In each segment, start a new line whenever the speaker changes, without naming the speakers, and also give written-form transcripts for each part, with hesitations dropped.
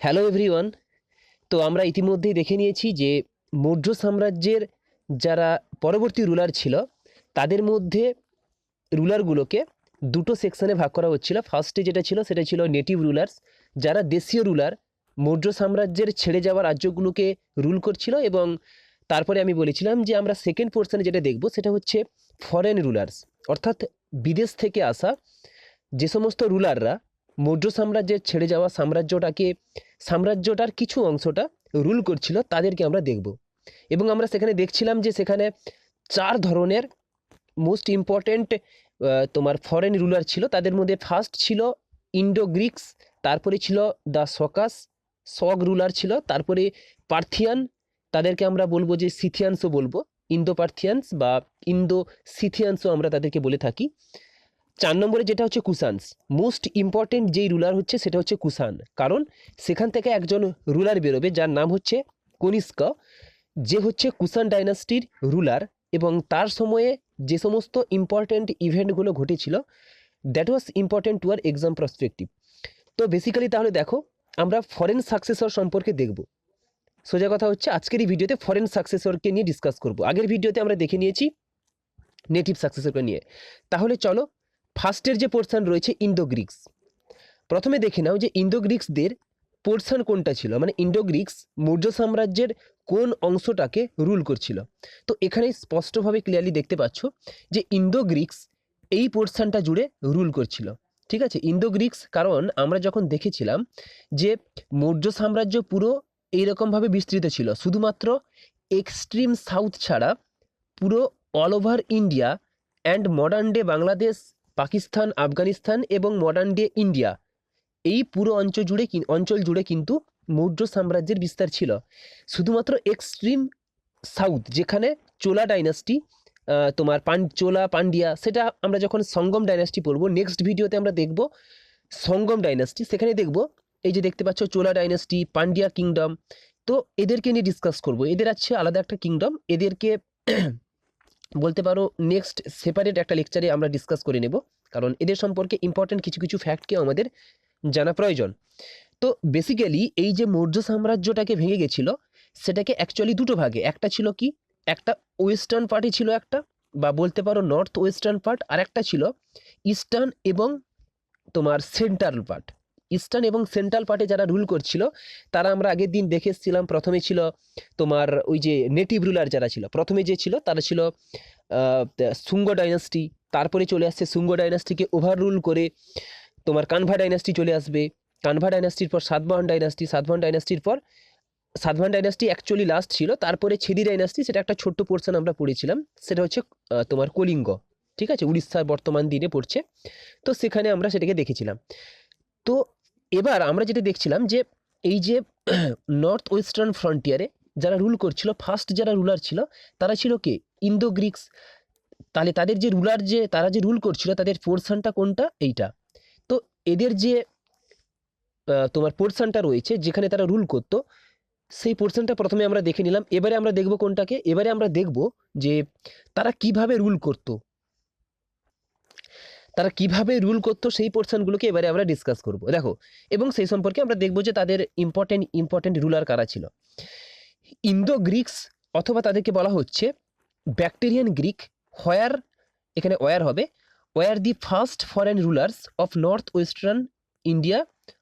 Hello everyone. তো আমরা ইতিমধ্যেই দেখে নিয়েছি যে মৌর্য সাম্রাজ্যের যারা পরবর্তী রুলার ছিল তাদের মধ্যে রুলারগুলোকে দুটো সেকশনে ভাগ করা হচ্ছিল। ফার্স্টে যেটা ছিল সেটা ছিল নেটিভ রুলার্স, যারা দেশীয় রুলার মৌর্য সাম্রাজ্যের ছেড়ে যাওয়া রাজ্যগুলোকে রুল করছিল। এবং তারপরে আমি বলেছিলাম যে আমরা সেকেন্ড পোর্শনে যেটা দেখব সেটা হচ্ছে ফরেন রুলার্স, অর্থাৎ বিদেশ থেকে আসা যে সমস্ত রুলাররা মৌর্য সাম্রাজ্যের ছেড়ে যাওয়া সাম্রাজ্যটার কিছু অংশটা রুল করছিল তাদেরকে আমরা দেখব। এবং আমরা সেখানে দেখছিলাম যে সেখানে 4 ধরনের মোস্ট ইম্পর্ট্যান্ট তোমার ফরেন রুলার ছিল। তাদের মধ্যে ফার্স্ট ছিল ইন্ডো গ্রিক্স, তারপরে ছিল দ্য শক রুলার ছিল, তারপরে পার্থিয়ান, তাদেরকে আমরা বলবো যে সিথিয়ানসও বলবো, ইন্দো পার্থিয়ানস বা ইন্দো সিথিয়ানসও আমরা তাদেরকে বলে থাকি। 4 নম্বরে যেটা হচ্ছে কুষাণস। মোস্ট ইম্পর্টেন্ট যেই রুলার হচ্ছে সেটা হচ্ছে কুষাণ, কারণ সেখান থেকে একজন রুলার বেরোবে যার নাম হচ্ছে কনিষ্ক, যে হচ্ছে কুষাণ ডাইনাস্টির রুলার। এবং তার সময়ে যে সমস্ত ইম্পর্টেন্ট ইভেন্টগুলো ঘটেছিল that was important to our exam perspective. তো বেসিক্যালি তাহলে দেখো আমরা ফরেন সাকসেসর সম্পর্কে দেখব। সোজা কথা হচ্ছে আজকের এই ভিডিওতে ফরেন সাকসেসরকে নিয়ে ডিসকাস করব। আগের ভিডিওতে আমরা দেখে নিয়েছি নেটিভ সাকসেসরকে নিয়ে। তাহলে চলো ফার্স্টের যে পোর্শন রয়েছে ইন্দো গ্রিক্স, প্রথমে দেখে নাও যে ইন্দো গ্রিক্সদের পোর্শন কোনটা ছিল, মানে ইন্ডো গ্রিক্স মৌর্য সাম্রাজ্যের কোন অংশটাকে রুল করছিল। তো এখানে স্পষ্টভাবে ক্লিয়ারলি দেখতে পাচ্ছ যে ইন্দো গ্রিক্স এই পোর্শনটা জুড়ে রুল করছিল। ঠিক আছে, ইন্দো গ্রিক্স, কারণ আমরা যখন দেখেছিলাম যে মৌর্য সাম্রাজ্য পুরো এইরকমভাবে বিস্তৃত ছিল, শুধুমাত্র এক্সট্রিম সাউথ ছাড়া পুরো all over India and modern day Bangladesh, Pakistan, Afghanistan এবং মডার্ন ডে ইন্ডিয়া, এই পুরো অঞ্চল জুড়ে কিন্তু মৌর্য সাম্রাজ্যের বিস্তার ছিল। শুধুমাত্র এক্সট্রিম সাউথ, যেখানে চোলা ডাইনাস্টি, তোমার চোলা পান্ডিয়া, সেটা আমরা যখন সঙ্গম ডাইনাস্টি পড়বো নেক্সট ভিডিওতে আমরা দেখব সঙ্গম ডাইনাস্টি, সেখানে দেখব এই যে দেখতে পাচ্ছ চোলা ডাইনাস্টি, পান্ডিয়া কিংডম। তো এদেরকে নিয়ে ডিসকাস করব। এদের আছে আলাদা একটা কিংডম, এদেরকে বলতে পারো নেক্সট সেপারেট একটা লেকচারে আমরা ডিসকাস করে নেব, কারণ এদের সম্পর্কে ইম্পর্টেন্ট কিছু কিছু ফ্যাক্টকে আমাদের জানা প্রয়োজন। তো বেসিক্যালি এই যে মৌর্য সাম্রাজ্যটাকে ভেঙে গেছিল সেটাকে অ্যাকচুয়ালি দুটো ভাগে, একটা ছিল কি, একটা ওয়েস্টার্ন পার্টি ছিল একটা, বা বলতে পারো নর্থ ওয়েস্টার্ন পার্ট, আর একটা ছিল ইস্টার্ন এবং তোমার সেন্ট্রাল পার্ট। ইস্টার্ন এবং সেন্ট্রাল পার্টে যারা রুল করছিল তারা আমরা আগের দিন দেখে এসেছিলাম। প্রথমে ছিল তোমার ওই যে নেটিভ রুলার যারা ছিল, প্রথমে যে ছিল তারা ছিল শুঙ্গ ডাইনাস্টি, তারপরে চলে আসছে শুঙ্গ ডাইনাস্টিকে ওভার রুল করে তোমার কানভা ডাইনাস্টি চলে আসবে। কানভা ডাইনাস্টির পর সাতবাহন ডাইনাস্টি, সাতবাহন ডাইনাস্টির পর সাতবাহন ডাইনাস্টি অ্যাকচুয়ালি লাস্ট ছিল, তারপরে ছেদি ডাইনাস্টি, সেটা একটা ছোট্ট পোর্শন আমরা পড়েছিলাম, সেটা হচ্ছে তোমার কলিঙ্গ। ঠিক আছে, উড়িষ্যার বর্তমান দিনে পড়ছে, তো সেখানে আমরা সেটাকে দেখেছিলাম। তো এবার আমরা যেটা দেখছিলাম যে এই যে নর্থ ওয়েস্টার্ন ফ্রন্টিয়ারে যারা রুল করছিল, ফার্স্ট যারা রুলার ছিল তারা ছিল কে, ইন্দো গ্রিক্স। তাহলে তাদের যে রুলার, যে তারা যে রুল করছিল তাদের পোর্শনটা কোনটা, এইটা। তো এদের যে তোমার পোর্শনটা রয়েছে যেখানে তারা রুল করতো, সেই পোর্শনটা প্রথমে আমরা দেখে নিলাম। এবারে আমরা দেখব কোনটাকে, এবারে আমরা দেখব যে তারা কিভাবে রুল করতো, তারা কিভাবে রুল করতো সেই পোর্শনগুলোকে এবারে আমরা ডিসকাস করব। দেখো, এবং সেই সম্পর্কে আমরা দেখব যে তাদের ইম্পর্টেন্ট রুলার কারা ছিল। ইন্দো গ্রিক্স, অথবা তাদেরকে বলা হচ্ছে ব্যাকটেরিয়ান গ্রিক, হোয়ার, এখানে ওয়ার হবে, were the first foreign rulers of north western India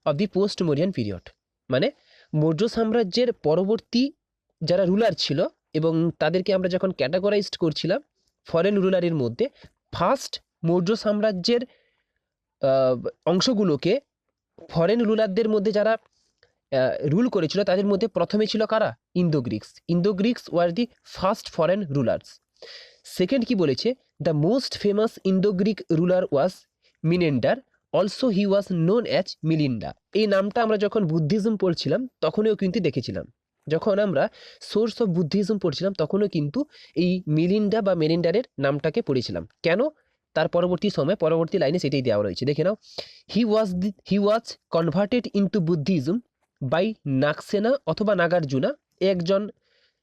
of the post Mauryan period. মানে মৌর্য সাম্রাজ্যের পরবর্তী যারা রুলার ছিল, এবং তাদেরকে আমরা যখন ক্যাটাগরাইজড করছিলাম ফরেন রুলারের মধ্যে, ফার্স্ট মৌর্য সাম্রাজ্যের অংশগুলোকে ফরেন রুলারদের মধ্যে যারা রুল করেছিল তাদের মধ্যে প্রথমে ছিল কারা, Indo Greeks. Indo Greeks were the first foreign rulers. Second কি বলেছে, the most famous Indo Greek ruler was Menander, also he was known as Milinda. এই নামটা আমরা যখন বুদ্ধিজম পড়ছিলাম তখনও কিন্তু দেখেছিলাম, যখন আমরা সোর্স অফ বুদ্ধিজম পড়ছিলাম তখনও কিন্তু এই মিলিন্ডা বা মেলিন্ডারের নামটাকে পড়েছিলাম। কেন, তার পরবর্তী লাইনে সেটাই দেওয়া রয়েছে, দেখে নাও। হি ওয়াজ কনভার্টেড ইনটু বুদ্ধিজম বাই নাগসেনা অথবা নাগার্জুনা, একজন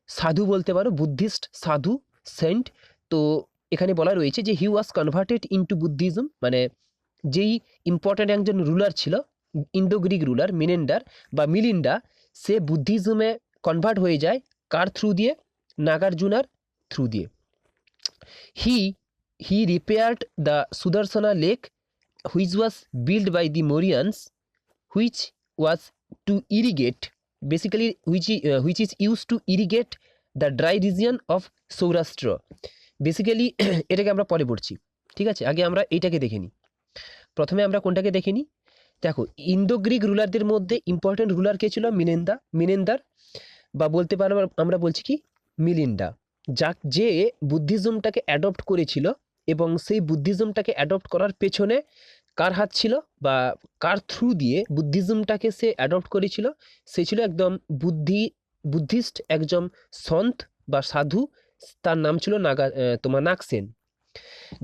সাধু বলতে পারো, বুদ্ধিস্ট সাধু, সেন্ট। তো এখানে বলা রয়েছে যে হি ওয়াজ কনভার্টেড ইনটু বুদ্ধিজম, মানে যেই ইম্পর্ট্যান্ট একজন রুলার ছিল ইন্দো গ্রিক রুলার মিনেন্ডার বা মিলিন্ডা সে বুদ্ধিজমে কনভার্ট হয়ে যায় কার থ্রু দিয়ে? নাগার্জুনার থ্রু দিয়ে। He repaired the Sudarshana lake which was build by the Mauryans which was to irrigate basically which is use to irrigate the dry region of Saurashtra. Basically এটাকে আমরা পরে পড়ছি, ঠিক আছে? আগে আমরা এইটাকে দেখে নিই। প্রথমে আমরা কোনটাকে দেখে নিই। দেখো, ইন্দো গ্রিক রুলারদের মধ্যে ইম্পর্টেন্ট রুলার কে ছিল? মিনেন্দার বা বলতে পারো আমরা বলছি কি মিলিন্ডা, যে বুদ্ধিজমটাকে অ্যাডপ্ট করেছিল এবং সেই বুদ্ধিজমটাকে অ্যাডপ্ট করার পেছনে কার হাত ছিল বা কার থ্রু দিয়ে বুদ্ধিজমটাকে সে অ্যাডপ্ট করেছিল? সে ছিল একদম বুদ্ধিস্ট একজন সন্ত বা সাধু, তার নাম ছিল তোমার নাগসেন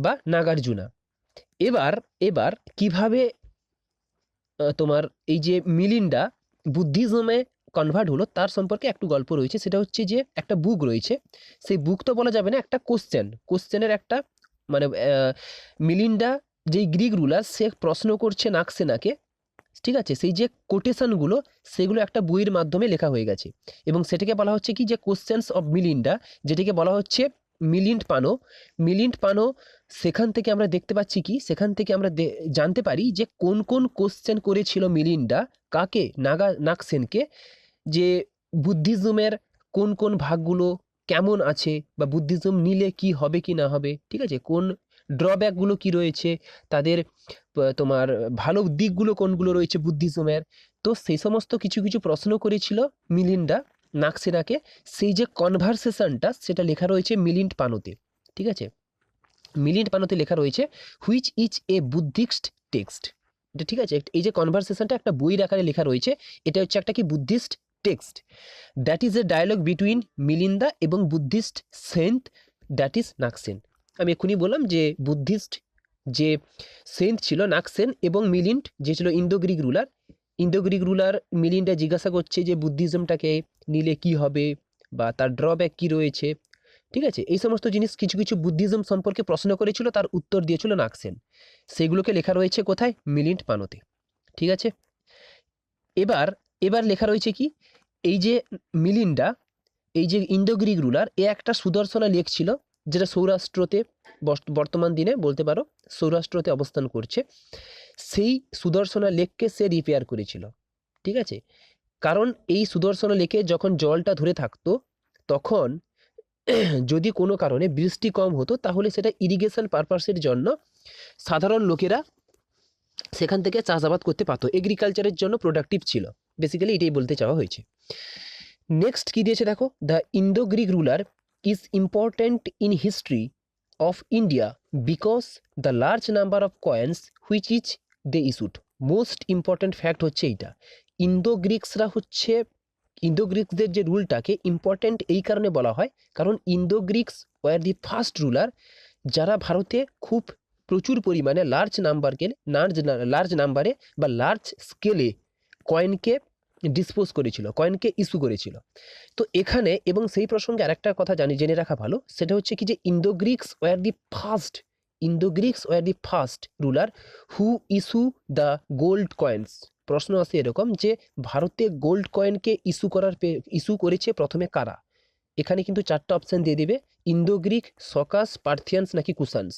বা নাগার্জুনা। এবার কিভাবে তোমার এই যে মিলিন্ডা বুদ্ধিজমে কনভার্ট হলো তার সম্পর্কে একটু গল্প রয়েছে। সেটা হচ্ছে যে একটা বুক রয়েছে, সেই বুক তো বলা যাবে না, একটা কোশ্চেনের একটা মানে মিলিন্ডা যেই গ্রিক রুলার সে প্রশ্ন করছে নাগসেনাকে, ঠিক আছে? সেই যে কোটেশনগুলো সেগুলো একটা বইয়ের মাধ্যমে লেখা হয়ে গেছে এবং সেটাকে বলা হচ্ছে কি যে কোশ্চেন্স অফ মিলিন্ডা, যেটাকে বলা হচ্ছে মিলিন্ড পানো। সেখান থেকে আমরা দেখতে পাচ্ছি কি, সেখান থেকে আমরা জানতে পারি যে কোন কোন কোশ্চেন করেছিল মিলিন্ডা কাকে? নাগসেনকে, যে বুদ্ধিজমের কোন কোন ভাগগুলো কেমন আছে বা বুদ্ধিজম নিলে কি হবে কি না হবে, ঠিক আছে? কোন ড্রব্যাকগুলো কি রয়েছে, তাদের তোমার ভালো দিকগুলো কোনগুলো রয়েছে বুদ্ধিজমের। তো সেই সমস্ত কিছু কিছু প্রশ্ন করেছিল মিলিন্ডা নাগসেনাকে। সেই যে কনভারসেশনটা সেটা লেখা রয়েছে মিলিন্ড পানোতে, ঠিক আছে? মিলিন্ড পানোতে লেখা রয়েছে which is a Buddhist text, এটা ঠিক আছে? এই যে কনভারসেশনটা একটা বইয়ের আকারে লেখা রয়েছে, এটা হচ্ছে একটা কি Buddhist text. That is a dialogue between Milinda এবং Buddhist saint that is Nagasena. আমি এক্ষুনি বললাম যে বুদ্ধিস্ট যে সেন্ট ছিল নাগসেন এবং মিলিন্ড যে ছিল ইন্দো গ্রিক রুলার মিলিন্ডা জিজ্ঞাসা করছে যে বুদ্ধিজমটাকে নিলে কি হবে বা তার ড্রব্যাক কি রয়েছে, ঠিক আছে? এই সমস্ত জিনিস কিছু কিছু বুদ্ধিজম সম্পর্কে প্রশ্ন করেছিল, তার উত্তর দিয়েছিল নাগসেন। সেগুলোকে লেখা রয়েছে কোথায়? মিলিন্ড পানোতে, ঠিক আছে? এবার লেখা রয়েছে কি, এই যে মিলিন্ডা, এই যে ইন্দো গ্রিক রুলার, এ একটা সুদর্শনা লেক ছিল যেটা সৌরাষ্ট্রতে বর্তমান দিনে বলতে পারো সৌরাষ্ট্রতে অবস্থান করছে। সেই সুদর্শনা লেককে সে রিপেয়ার করেছিল, ঠিক আছে? কারণ এই সুদর্শনা লেকে যখন জলটা ধরে থাকতো তখন যদি কোনো কারণে বৃষ্টি কম হতো তাহলে সেটা ইরিগেশন পারপাসের জন্য সাধারণ লোকেরা সেখান থেকে চাষাবাদ করতে পারতো, এগ্রিকালচারের জন্য প্রোডাক্টিভ ছিল। বেসিক্যালি এটাই বলতে চাওয়া হয়েছে। নেক্সট কি দিয়েছে দেখো, the Indo Greek ruler is important in history of India because the large number of coins which is they issued. Most important fact হচ্ছে এইটা, ইন্দো গ্রিক্সদের যে রুলটাকে ইম্পর্ট্যান্ট এই কারণে বলা হয় কারণ Indo Greeks were the first ruler যারা ভারতে খুব প্রচুর পরিমাণে লার্জ নাম্বারে বা লার্জ স্কেলে কয়েনকে ডিসপোজ করেছিল, কয়েনকে ইস্যু করেছিল। তো এখানে এবং সেই প্রসঙ্গে আরেকটা কথা জেনে রাখা ভালো, সেটা হচ্ছে কি যে Indo Greeks were the first ruler who issue the gold coins. প্রশ্ন আসে এরকম যে ভারতে গোল্ড কয়েনকে ইস্যু করেছে প্রথমে কারা? এখানে কিন্তু চারটা অপশন দিয়ে দিবে, ইন্দো গ্রিক, সকাস, পার্থিয়ানস নাকি কুষাণস।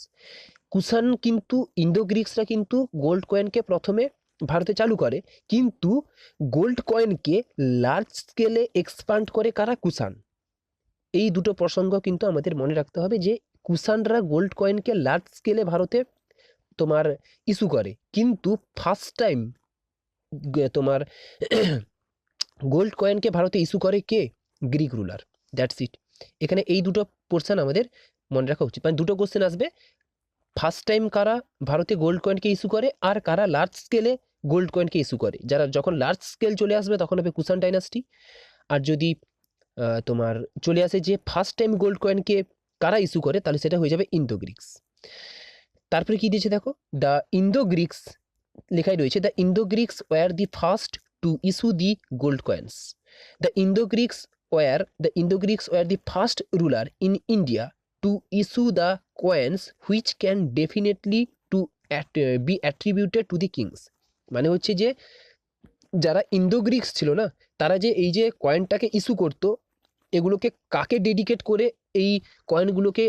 ইন্দো গ্রিক্সরা কিন্তু গোল্ড কয়েনকে প্রথমে ভারতে চালু করে, কিন্তু গোল্ড কয়েনকে লার্জ স্কেলে এক্সপান্ড করে কারা? কুষাণ। এই দুটো প্রসঙ্গ কিন্তু আমাদের মনে রাখতে হবে যে কুষাণরা গোল্ড কয়েনকে লার্জ স্কেলে ভারতে তোমার ইস্যু করে, কিন্তু ফার্স্ট টাইম তোমার গোল্ড কয়েনকে ভারতে ইস্যু করে কে? Greek ruler. That's it. এখানে এই দুটো পোর্শন আমাদের মনে রাখা উচিত, মানে দুটো কোশ্চেন আসবে, ফার্স্ট টাইম কারা ভারতে গোল্ড কয়েনকে ইস্যু করে আর কারা লার্জ স্কেলে গোল্ড কয়েনকে ইস্যু করে। যারা যখন লার্জ স্কেল চলে আসবে তখন হবে কুষাণ ডাইনাস্টি, আর যদি তোমার চলে আসে যে ফার্স্ট টাইম গোল্ড কয়েনকে কারা ইস্যু করে তাহলে সেটা হয়ে যাবে ইন্দো গ্রিক্স। তারপরে কি দিয়েছে দেখো, দ্য ইন্দো গ্রিক্স লেখাই রয়েছে, the Indo Greeks were the first to issue the gold coins. The Indo Greeks were the first ruler in India to issue the coins which can definitely be attributed to the kings. মানে হচ্ছে যে যারা Indo Greeks ছিল না, তারা যে এই যে কয়েনটাকে ইস্যু করতো, এগুলোকে কাকে ডেডিকেট করে এই কয়েনগুলোকে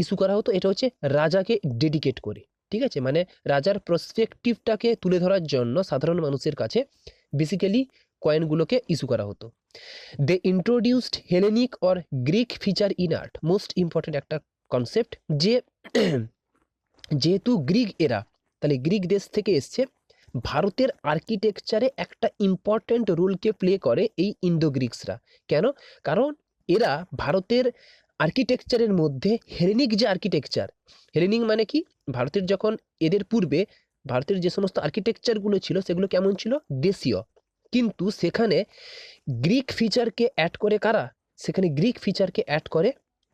ইস্যু করা হতো? এটা হচ্ছে রাজাকে ডেডিকেট করে। ঠিক আছে? মানে রাজার প্রসপেক্টিভটাকে তুলে ধরার জন্য সাধারণ মানুষের কাছে বেসিক্যালি কয়েনগুলোকে ইস্যু করা হতো। They introduced Hellenic or Greek feature in art. Most important একটা কনসেপ্ট, যে যেহেতু গ্রিক এরা, তাহলে গ্রিক দেশ থেকে এসছে, ভারতের আর্কিটেকচারে একটা ইম্পর্ট্যান্ট রোলকে প্লে করে এই ইন্দো গ্রিক্সরা। কেন? কারণ এরা ভারতের আর্কিটেকচারের মধ্যে হেলেনিক যে আর্কিটেকচার, হেলেনিক মানে কি? ভারতের যখন এদের পূর্বে ভারতের যে সমস্ত আর্কিটেকচারগুলো ছিল সেগুলো কেমন ছিল? দেশীয়। কিন্তু সেখানে গ্রিক ফিচারকে অ্যাড করে কারা? সেখানে গ্রিক ফিচারকে অ্যাড করে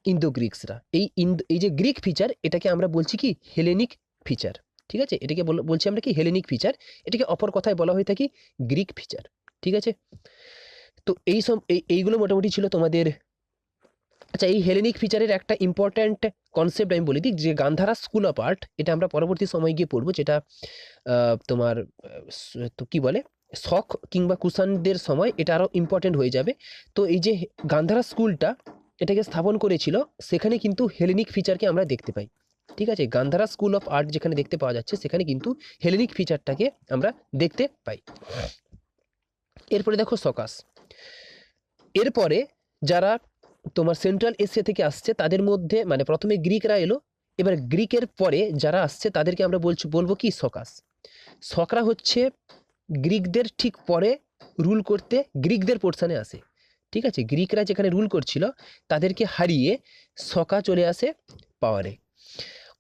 ইন্দো গ্রিক্সরা। এই যে গ্রিক ফিচার, এটাকে আমরা বলছি কি? Hellenic feature. ঠিক আছে? এটাকে বলছি আমরা কি? Hellenic feature. এটাকে অপর কথায় বলা হয়ে থাকে গ্রিক ফিচার। ঠিক আছে? তো এইগুলো মোটামুটি ছিল তোমাদের। আচ্ছা, এই হেলেনিক ফিচারের একটা ইম্পর্ট্যান্ট কনসেপ্ট আমি বলে দিই, যে গান্ধারা স্কুল অফ আর্ট, এটা আমরা পরবর্তী সময় গিয়ে পড়বো, যেটা তোমার তো কি বলে, শক কিংবা কুষাণদের সময় এটা আরও ইম্পর্ট্যান্ট হয়ে যাবে। তো এই যে গান্ধারা স্কুলটা, এটাকে স্থাপন করেছিল, সেখানে কিন্তু হেলেনিক ফিচারকে আমরা দেখতে পাই। ঠিক আছে? গান্ধারা স্কুল অফ আর্ট যেখানে দেখতে পাওয়া যাচ্ছে, সেখানে কিন্তু হেলেনিক ফিচারটাকে আমরা দেখতে পাই। এরপরে দেখো সকাস। এরপরে যারা তোমার সেন্ট্রাল এশিয়া থেকে আসছে, তাদের মধ্যে মানে প্রথমে গ্রিকরা এলো, এবার গ্রিকের পরে যারা আসছে তাদেরকে আমরা বলবো কি? সকাস। সকরা হচ্ছে গ্রিকদের ঠিক পরে রুল করতে গ্রিকদের পোর্শনে আসে। ঠিক আছে? গ্রিকরা যেখানে রুল করছিল তাদেরকে হারিয়ে সকা চলে আসে পাওয়ারে।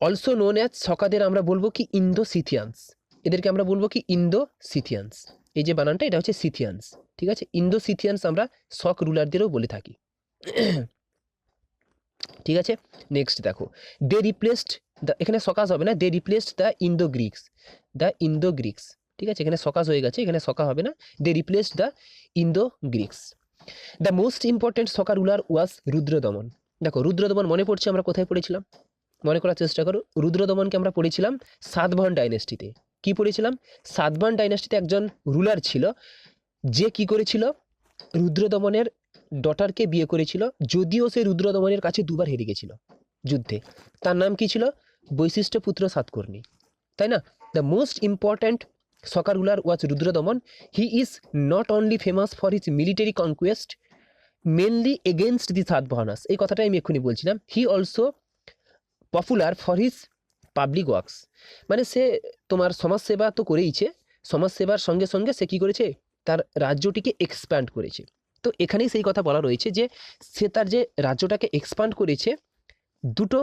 অলসো নোন অ্যাজ, সকাদের আমরা বলবো কি? ইন্দো সিথিয়ানস। এদেরকে আমরা বলবো কি? ইন্দো সিথিয়ানস। এই যে বানানটা, এটা হচ্ছে সিথিয়ানস। ঠিক আছে? ইন্দো সিথিয়ানস আমরা শক রুলারদেরও বলে থাকি। ঠিক আছে? নেক্সট দেখো, দে রিপ্লেসড দ্য, এখানে সকাস হবে না, they replaced the Indo Greeks. The Indo Greeks. ঠিক আছে? এখানে সকাস হয়ে গেছে, এখানে সকা হবে না, they replaced the Indo Greeks. The most important Saka ruler was Rudradaman. দেখো, রুদ্রদমন মনে পড়ছে আমরা কোথায় পড়েছিলাম? মনে করার চেষ্টা করো। রুদ্রদমনকে আমরা পড়েছিলাম সাতবাহন ডাইনেস্টিতে। কি পড়েছিলাম? সাতবাহন ডাইনেস্টিতে একজন রুলার ছিল, যে কি করেছিল? রুদ্রদমনের ডটারকে বিয়ে করেছিল, যদিও সে রুদ্রদমনের কাছে দুবার হেরে গেছিল যুদ্ধে। তার নাম কি ছিল? বৈশিষ্ট্যপুত্র সাতকর্ণী, তাই না? The most important Saka ruler was Rudradaman. He is not only famous for his military conquest mainly against the Satavahanas, এই কথাটাই আমি এক্ষুনি বলছিলাম। He also popular for his public works. মানে সে তোমার সমাজসেবা তো করেইছে, সমাজসেবার সঙ্গে সঙ্গে সে কি করেছে? তার রাজ্যটিকে এক্সপ্যান্ড করেছে। তো এখানেই সেই কথা বলা রয়েছে যে সে তার যে রাজ্যটাকে এক্সপ্যান্ড করেছে দুটো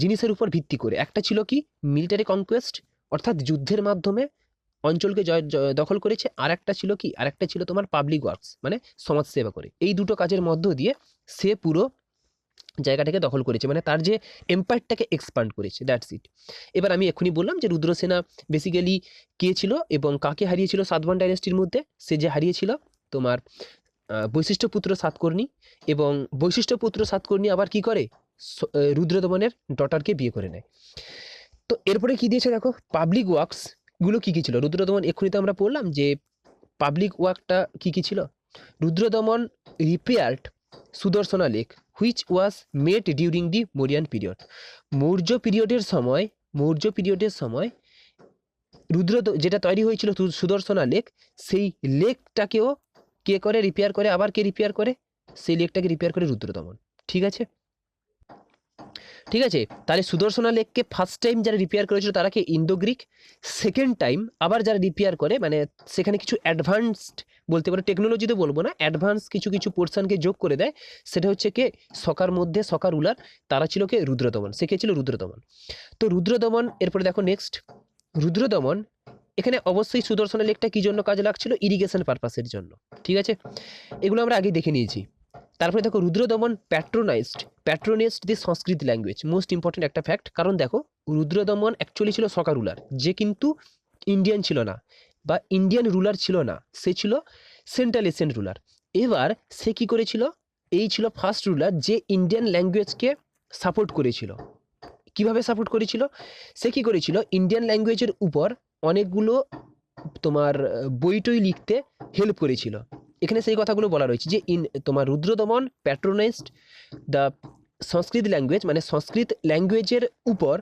জিনিসের উপর ভিত্তি করে। একটা ছিল কি? মিলিটারি কনকোয়েস্ট, অর্থাৎ যুদ্ধের মাধ্যমে অঞ্চলকে দখল করেছে। আর একটা ছিল কি? আর একটা ছিল তোমার পাবলিক ওয়ার্কস, মানে সমাজসেবা করে। এই দুটো কাজের মধ্য দিয়ে সে পুরো জায়গাটাকে দখল করেছে, মানে তার যে এম্পায়ারটাকে এক্সপ্যান্ড করেছে, দ্যাটস ইট। এবার আমি এক্ষুনি বললাম যে রুদ্রসেনা বেসিক্যালি কে ছিল এবং কাকে হারিয়েছিল সাতবাহন ডাইনেস্টির মধ্যে? সে যে হারিয়েছিল তোমার বৈশিষ্ট্যপুত্র সাতকর্ণী, এবং বৈশিষ্ট্যপুত্র সাতকর্ণী আবার কি করে? রুদ্রদমনের ডটারকে বিয়ে করে নেয়। তো এরপরে কি দিয়েছে দেখো, পাবলিক ওয়ার্কস গুলো কি কি ছিল? রুদ্রদমন এক্ষুনি তো আমরা পড়লাম যে পাবলিক ওয়ার্কটা কি কি ছিল। Rudradaman repaired Sudarshana lake which was made during the Mauryan period. Maurya পিরিয়ডের সময় যেটা তৈরি হয়েছিল সুদর্শনা লেক, সেই লেকটাকেও কে করে? রিপেয়ার করে। আবার কে রিপেয়ার করে? সেই লেকটাকে রিপেয়ার করে রুদ্রদমন। ঠিক আছে? ঠিক আছে? তাহলে সুদর্শনা লেককে ফার্স্ট টাইম যারা রিপেয়ার করেছিল তারা কে? Indo Greek. সেকেন্ড টাইম আবার যারা রিপেয়ার করে, মানে সেখানে কিছু অ্যাডভান্সড বলতে পারো, টেকনোলজি তো বলবো না, অ্যাডভান্স কিছু পোর্শনকে যোগ করে দেয়, সেটা হচ্ছে কে? সকার মধ্যে সকা রুলার, তারা ছিল কে? রুদ্রদমন। সে কে ছিল? রুদ্রদমন। তো রুদ্রদমন, এরপরে দেখো নেক্সট, রুদ্রদমন এখানে অবশ্যই সুদর্শনা লেকটা কি জন্য কাজে লাগছিল? ইরিগেশন পারপাসের জন্য। ঠিক আছে? এগুলো আমরা আগে দেখে নিয়েছি। তারপরে দেখো, রুদ্রদমন প্যাট্রোনেজড দি সংস্কৃত ল্যাঙ্গুয়েজ। মোস্ট ইম্পর্টেন্ট একটা ফ্যাক্ট, কারণ দেখো রুদ্রদমন অ্যাকচুয়ালি ছিল সকা রুলার, যে কিন্তু ইন্ডিয়ান ছিল না বা ইন্ডিয়ান রুলার ছিল না, সে ছিল সেন্ট্রাল এশিয়ান রুলার। এবার সে কি করেছিল? এই ছিল ফার্স্ট রুলার যে ইন্ডিয়ান ল্যাঙ্গুয়েজকে সাপোর্ট করেছিল। কিভাবে সাপোর্ট করেছিল? সে কি করেছিল? ইন্ডিয়ান ল্যাঙ্গুয়েজের উপর অনেকগুলো তোমার বইটই লিখতে হেল্প করেছিল। এখানে সেই কথাগুলো বলা রয়েছে যে তোমার Rudradaman patronised the Sanskrit language, মানে সংস্কৃত ল্যাঙ্গুয়েজের উপর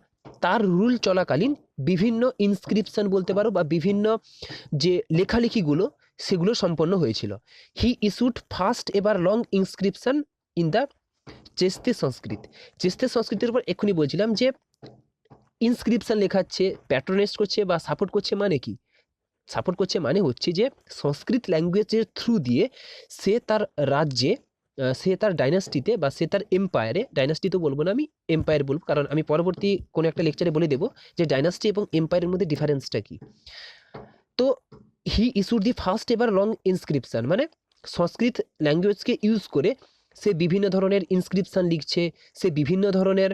তার রুল চলাকালীন বিভিন্ন ইনস্ক্রিপশন বলতে পারো বা বিভিন্ন যে লেখালেখিগুলো সেগুলো সম্পন্ন হয়েছিল। হি ইস্যুড ফার্স্ট এবার লং ইনস্ক্রিপশন ইন দ্য চেস্তে সংস্কৃত। চেস্তে সংস্কৃতের উপর এক্ষুনি বলছিলাম যে ইনস্ক্রিপশন লেখাচ্ছে, প্যাট্রোনাইজ করছে বা সাপোর্ট করছে, মানে কি সাপোর্ট করছে মানে হচ্ছে যে সংস্কৃত ল্যাঙ্গুয়েজের থ্রু দিয়ে সে তার রাজ্যে, সে তার ডাইনাস্টিতে বা সে তার এম্পায়ারে, ডাইনাস্টি তো বলবো না, আমি এম্পায়ার বলবো, কারণ আমি পরবর্তী কোনো একটা লেকচারে বলে দেবো যে ডাইনাস্টি এবং এম্পায়ারের মধ্যে ডিফারেন্সটা কি। তো হি ইস্যুড দি ফার্স্ট এবার লং ইনস্ক্রিপশন, মানে সংস্কৃত ল্যাঙ্গুয়েজকে ইউজ করে সে বিভিন্ন ধরনের ইনস্ক্রিপশন লিখছে, সে বিভিন্ন ধরনের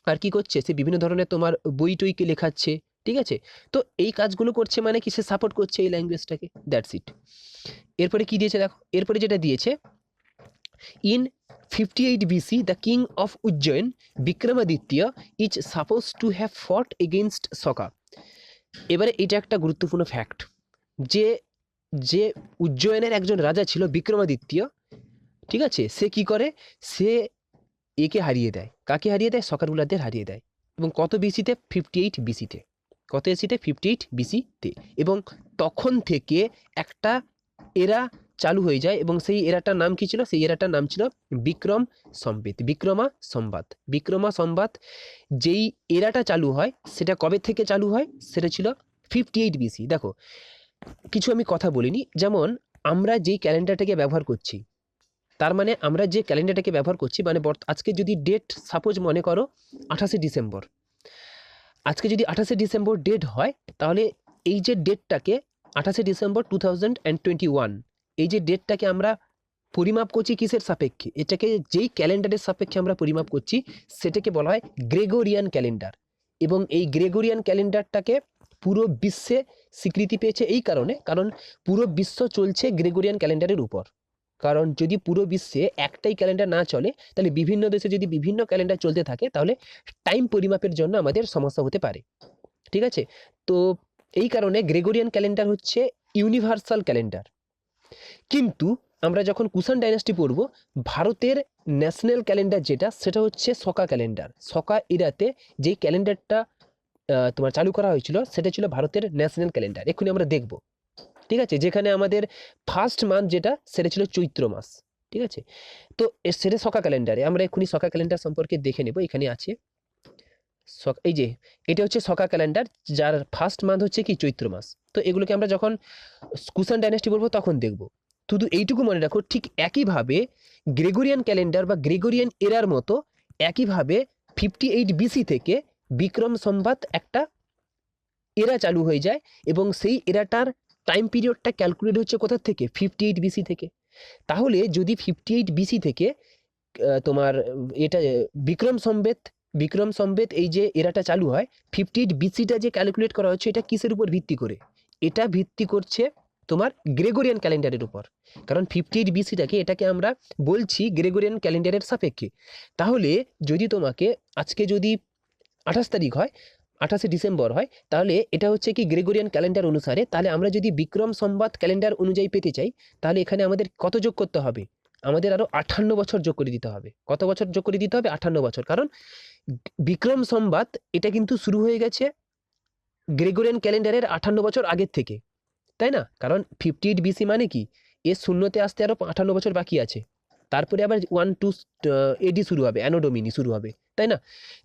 আর কি করছে, সে বিভিন্ন ধরনের তোমার বই টইকে লেখাচ্ছে, ঠিক আছে। তো এই কাজগুলো করছে মানে কি, সে সাপোর্ট করছে এই ল্যাঙ্গুয়েজটাকে, দ্যাটস ইট। এরপরে কি দিয়েছে দেখো, এরপরে যেটা দিয়েছে, in 58 BC the king of Ujjain Vikramaditya is suppose to have ফট এগেনস্ট শকা। এবারে এটা একটা গুরুত্বপূর্ণ ফ্যাক্ট যে যে উজ্জয়নের একজন রাজা ছিল বিক্রমাদিত্য, ঠিক আছে, সে কি করে, সে একে হারিয়ে দেয়। কাকে হারিয়ে দেয়? শকা রুলারদের হারিয়ে দেয়। এবং কত বিসিতে? 58 বিসিতে। কত এসিতে? 58 বিসিতে। এবং তখন থেকে একটা এরা চালু হয়ে যায় এবং সেই এরাটার নাম কি ছিল? সেই এরাটার নাম ছিল বিক্রম সম্বিত, বিক্রমা সম্বাদ। বিক্রমা সম্বাদ যেই এরাটা চালু হয় সেটা কবে থেকে চালু হয়? সেটা ছিল 58 বিসি। দেখো কিছু আমি কথা বলিনি, যেমন আমরা যেই ক্যালেন্ডারটাকে ব্যবহার করছি, তার মানে আমরা যে ক্যালেন্ডারটাকে ব্যবহার করছি, মানে আজকে যদি ডেট সাপোজ মনে করো 28শে ডিসেম্বর, আজকে যদি 28শে ডিসেম্বর ডেট হয়, তাহলে এই যে ডেটটাকে 28শে ডিসেম্বর 2021, এই যে ডেটটাকে আমরা পরিমাপ করছি কিসের সাপেক্ষে? এটাকে যেই ক্যালেন্ডারের সাপেক্ষে আমরা পরিমাপ করছি সেটাকে বলা হয় গ্রেগরিয়ান ক্যালেন্ডার। এবং এই গ্রেগরিয়ান ক্যালেন্ডারটাকে পুরো বিশ্বে স্বীকৃতি পেয়েছে এই কারণে, কারণ পুরো বিশ্ব চলছে গ্রেগরিয়ান ক্যালেন্ডারের উপর। কারণ যদি পুরো বিশ্বে একটাই ক্যালেন্ডার না চলে, তাহলে বিভিন্ন দেশে যদি বিভিন্ন ক্যালেন্ডার চলতে থাকে, তাহলে টাইম পরিমাপের জন্য আমাদের সমস্যা হতে পারে, ঠিক আছে। তো এই কারণে গ্রেগরিয়ান ক্যালেন্ডার হচ্ছে ইউনিভার্সাল ক্যালেন্ডার। কিন্তু আমরা যখন কুষাণ ডাইনাস্টি পড়ব, ভারতের ন্যাশনাল ক্যালেন্ডার যেটা, সেটা হচ্ছে শকা ক্যালেন্ডার। শকা ইরাতে যেই ক্যালেন্ডারটা তোমার চালু করা হয়েছিল সেটা ছিল ভারতের ন্যাশনাল ক্যালেন্ডার। এক্ষুনি আমরা দেখব, ঠিক আছে, যেখানে আমাদের ফার্স্ট মান্থ যেটা সেটা ছিল চৈত্র মাস, ঠিক আছে। তো সেটা শকা ক্যালেন্ডারে, আমরা এক্ষুনি শকা ক্যালেন্ডার সম্পর্কে দেখে নেব। এখানে আছে এই যে এটা হচ্ছে শকা ক্যালেন্ডার, যার ফার্স্ট মান্থ হচ্ছে কি চৈত্র মাস। তো এগুলোকে আমরা যখন কুষাণ ডাইনাস্টি বলবো তখন দেখব। শুধু এইটুকু মনে রাখো, ঠিক একইভাবে গ্রেগরিয়ান ক্যালেন্ডার বা গ্রেগরিয়ান এরার মতো একইভাবে 58 বিসি থেকে বিক্রম সম্বাদ একটা এরা চালু হয়ে যায় এবং সেই এরাটার টাইম পিরিয়ডটা ক্যালকুলেট হচ্ছে কোথা থেকে? 58 বিসি থেকে। তাহলে যদি 58 বিসি থেকে তোমার এটা বিক্রম সম্বেত এই যে এরাটা চালু হয়, 58 বিসিটা যে ক্যালকুলেট করা হচ্ছে, এটা কিসের উপর ভিত্তি করে? এটা ভিত্তি করছে তোমার গ্রেগরিয়ান ক্যালেন্ডারের উপর। কারণ 58 বিসিটাকে, এটাকে আমরা বলছি গ্রেগরিয়ান ক্যালেন্ডারের সাপেক্ষে। তাহলে যদি তোমাকে আজকে যদি 28 তারিখ হয়, 28শে ডিসেম্বর হয়, তাহলে এটা হচ্ছে কি গ্রেগরিয়ান ক্যালেন্ডার অনুসারে। তাহলে আমরা যদি বিক্রম সম্বাদ ক্যালেন্ডার অনুযায়ী পেতে চাই, তাহলে এখানে আমাদের কত যোগ করতে হবে? আমাদের আরো 58 বছর যোগ করে দিতে হবে। কত বছর যোগ করে দিতে হবে? 58 বছর। কারণ বিক্রম সম্বাদ এটা কিন্তু শুরু হয়ে গেছে গ্রেগরিয়ান ক্যালেন্ডারের 58 বছর আগের থেকে, তাই না? কারণ 58 বিসি মানে কি, এর শূন্যতে আসতে আরো 58 বছর বাকি আছে। তারপরে আবার 1-2 এডি শুরু হবে, অ্যানো ডোমিনি শুরু হবে, তাই না?